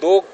2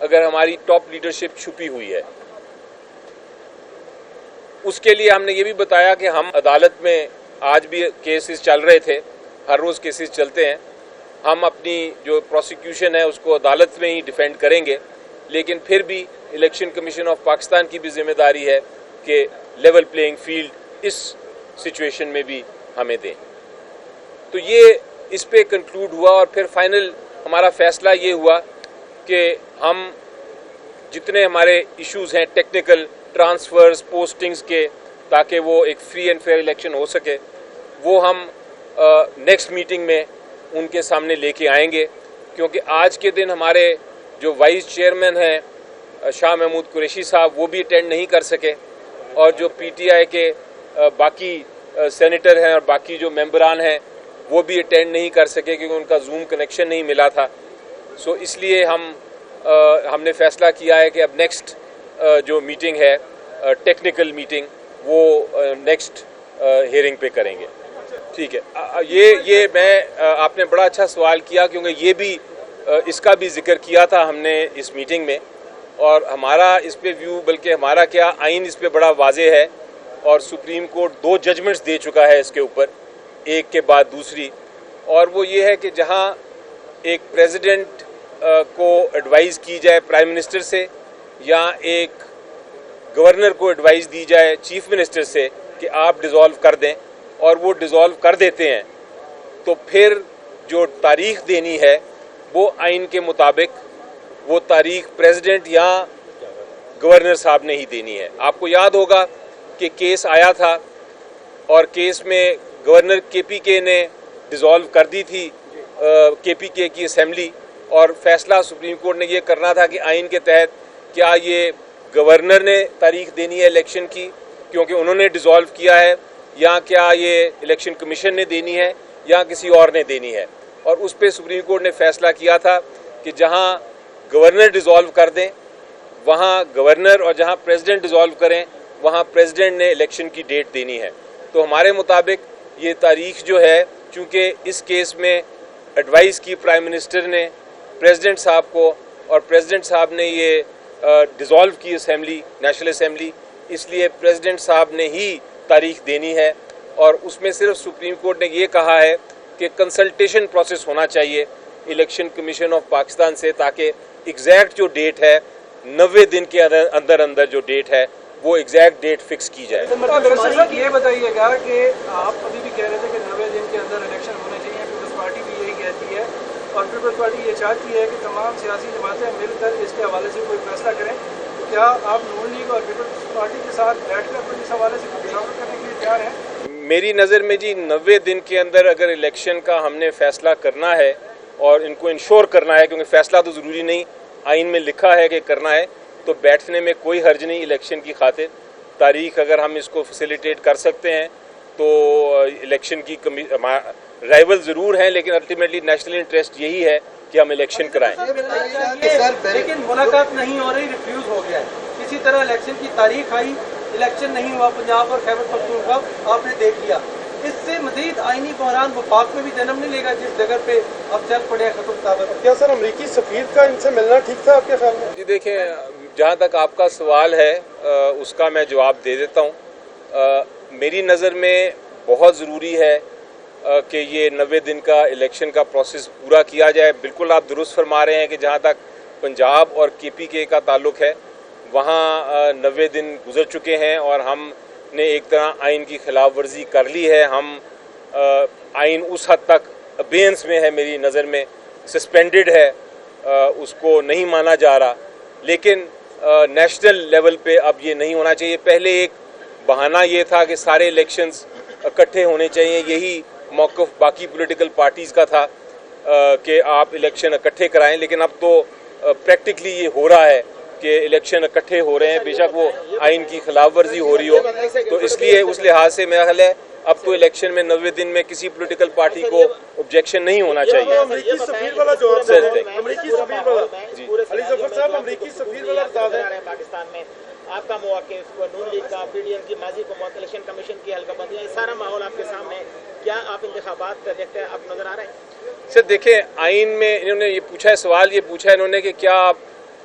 اگر ہماری top leadership چھپی ہوئی ہے. اس کے لیے ہم نے یہ بھی بتایا کہ ہم عدالت میں آج بھی کیسز چل رہے تھے, ہر روز کیسز چلتے ہیں, ہم اپنی جو پروسیکیوشن ہے اس کو عدالت میں ہی ڈیفینڈ کریں گے, لیکن پھر بھی الیکشن کمیشن آف پاکستان کی بھی ذمہ داری ہے کہ لیول پلینگ فیلڈ اس سچویشن میں بھی ہمیں دیں. تو یہ اس پہ کنکلوڈ ہوا اور پھر فائنل ہمارا فیصلہ یہ ہوا کہ ہم جتنے ہمارے ایشوز ہیں ٹیکنیکل ٹرانسفرز پوسٹنگز کے, تاکہ وہ ایک فری اینڈ فیئر الیکشن ہو سکے, وہ ہم نیکسٹ میٹنگ میں ان کے سامنے لے کے آئیں گے. کیونکہ آج کے دن ہمارے جو وائس چیئرمین ہیں شاہ محمود قریشی صاحب وہ بھی اٹینڈ نہیں کر سکے, اور جو پی ٹی آئی کے باقی سینیٹر ہیں اور باقی جو ممبران ہیں وہ بھی اٹینڈ نہیں کر سکے کیونکہ ان کا زوم کنیکشن نہیں ملا تھا. سو اس لیے ہم نے فیصلہ کیا ہے کہ اب نیکسٹ جو میٹنگ ہے ٹیکنیکل میٹنگ وہ نیکسٹ ہیئرنگ پہ کریں گے. ٹھیک ہے, یہ میں آپ نے بڑا اچھا سوال کیا کیونکہ یہ بھی اس کا بھی ذکر کیا تھا ہم نے اس میٹنگ میں, اور ہمارا اس پہ ویو بلکہ ہمارا کیا آئین اس پہ بڑا واضح ہے, اور سپریم کورٹ 2 ججمنٹس دے چکا ہے اس کے اوپر ایک کے بعد دوسری, اور وہ یہ ہے کہ جہاں ایک پریزیڈنٹ کو ایڈوائز کی جائے پرائم منسٹر سے یا ایک گورنر کو ایڈوائز دی جائے چیف منسٹر سے کہ آپ ڈیزالو کر دیں اور وہ ڈیزالو کر دیتے ہیں, تو پھر جو تاریخ دینی ہے وہ آئین کے مطابق وہ تاریخ پریزیڈنٹ یا گورنر صاحب نے ہی دینی ہے. آپ کو یاد ہوگا کہ کیس آیا تھا اور کیس میں گورنر کے پی کے نے ڈیزالو کر دی تھی کے پی کے کی اسمبلی, اور فیصلہ سپریم کورٹ نے یہ کرنا تھا کہ آئین کے تحت کیا یہ گورنر نے تاریخ دینی ہے الیکشن کی کیونکہ انہوں نے ڈیزالو کیا ہے, یا کیا یہ الیکشن کمیشن نے دینی ہے یا کسی اور نے دینی ہے. اور اس پہ سپریم کورٹ نے فیصلہ کیا تھا کہ جہاں گورنر ڈیزالو کر دیں وہاں گورنر, اور جہاں پریزیڈنٹ ڈیزالو کریں وہاں پریزیڈنٹ نے الیکشن کی ڈیٹ دینی ہے. تو ہمارے مطابق یہ تاریخ جو ہے, چونکہ اس کیس میں ایڈوائز کی پرائم منسٹر نے پریزیڈنٹ صاحب کو, اور پریزیڈنٹ صاحب نے یہ ڈیزالو کی اسمبلی نیشنل اسمبلی, اس لیے پریزیڈنٹ صاحب نے ہی تاریخ دینی ہے. اور اس میں صرف سپریم کورٹ نے یہ کہا ہے کہ کنسلٹیشن پروسیس ہونا چاہیے الیکشن کمیشن آف پاکستان سے, تاکہ ایگزیکٹ جو ڈیٹ ہے 90 دن کے اندر جو ڈیٹ ہے وہ ایگزیکٹ ڈیٹ فکس کی جائے. یہ بتائیے گا کہ آپ ابھی بھی کہہ رہے تھے کہ 90 دن کے اندر الیکشن ہونے چاہیے, پیپلز پارٹی بھی یہی کہتی ہے, اور پیپلز پارٹی یہ چاہتی ہے کہ تمام سیاسی جماعتیں مل کر اس کے حوالے سے کوئی فیصلہ کریں. تو کیا آپ نون لیگ اور پیپلز پارٹی کے ساتھ بیٹھ کر اس حوالے سے مشاورت کرنے کے لیے تیار ہیں؟ میری نظر میں جی 90 دن کے اندر اگر الیکشن کا ہم نے فیصلہ کرنا ہے اور ان کو انشور کرنا ہے, کیونکہ فیصلہ تو ضروری نہیں آئین میں لکھا ہے کہ کرنا ہے, تو بیٹھنے میں کوئی حرج نہیں الیکشن کی خاطر. تاریخ اگر ہم اس کو فیسیلیٹیٹ کر سکتے ہیں تو الیکشن کی رائیول ضرور ہیں, لیکن الٹیمیٹلی نیشنل انٹرسٹ یہی ہے کہ ہم الیکشن کرائیں. لیکن ملاقات نہیں ہو رہی, ریفیوز ہو گیا ہے. اسی طرح الیکشن کی تاریخ آئی, الیکشن نہیں ہوا پنجاب اور خیبر پختونخوا, آپ نے دیکھ لیا. اس سے مزید آئینی بحران وفاق میں بھی جنم نہیں لے گا جس جگہ پہ اب چل پڑے ختم ثابت. کیا سر امریکی سفیر کا ان سے ملنا ٹھیک تھا آپ کے خیال میں؟ جی دیکھیں, جہاں تک آپ کا سوال ہے اس کا میں جواب دے دیتا ہوں. میری نظر میں بہت ضروری ہے کہ یہ 90 دن کا الیکشن کا پروسیس پورا کیا جائے. بالکل آپ درست فرما رہے ہیں کہ جہاں تک پنجاب اور کے پی کے کا تعلق ہے وہاں 90 دن گزر چکے ہیں اور ہم نے ایک طرح آئین کی خلاف ورزی کر لی ہے. ہم آئین اس حد تک ابینس میں ہے, میری نظر میں سسپینڈڈ ہے, اس کو نہیں مانا جا رہا. لیکن نیشنل لیول پہ اب یہ نہیں ہونا چاہیے. پہلے ایک بہانہ یہ تھا کہ سارے الیکشنز اکٹھے ہونے چاہیے, یہی موقف باقی پولیٹیکل پارٹیز کا تھا کہ آپ الیکشن اکٹھے کرائیں, لیکن اب تو پریکٹیکلی یہ ہو رہا ہے کہ الیکشن اکٹھے ہو رہے ہیں, بے شک وہ آئین کی خلاف ورزی ہو رہی ہو. تو اس لیے اس لحاظ سے میرا خیال ہے اب تو الیکشن میں 90 دن میں کسی پولیٹیکل پارٹی کو آبجیکشن نہیں ہونا چاہیے. امریکی سفیر والا جواب ہے, امریکی سفیر والا علی ظفر صاحب, امریکی سفیر والا بتا دیں پاکستان میں آپ کا مواقف, نون لیگ کا, پی ڈی ایم کی ماضی کو الیکشن کمیشن کی حلقہ بندیاں, یہ سارا ماحول آپ کے سامنے ہے. کیا آپ انتخابات دیکھتے ہیں, آپ نظر آ رہے ہیں؟ سر دیکھیں, آئین میں انہوں نے یہ پوچھا ہے, سوال یہ پوچھا ہے انہوں نے کہ کیا آپ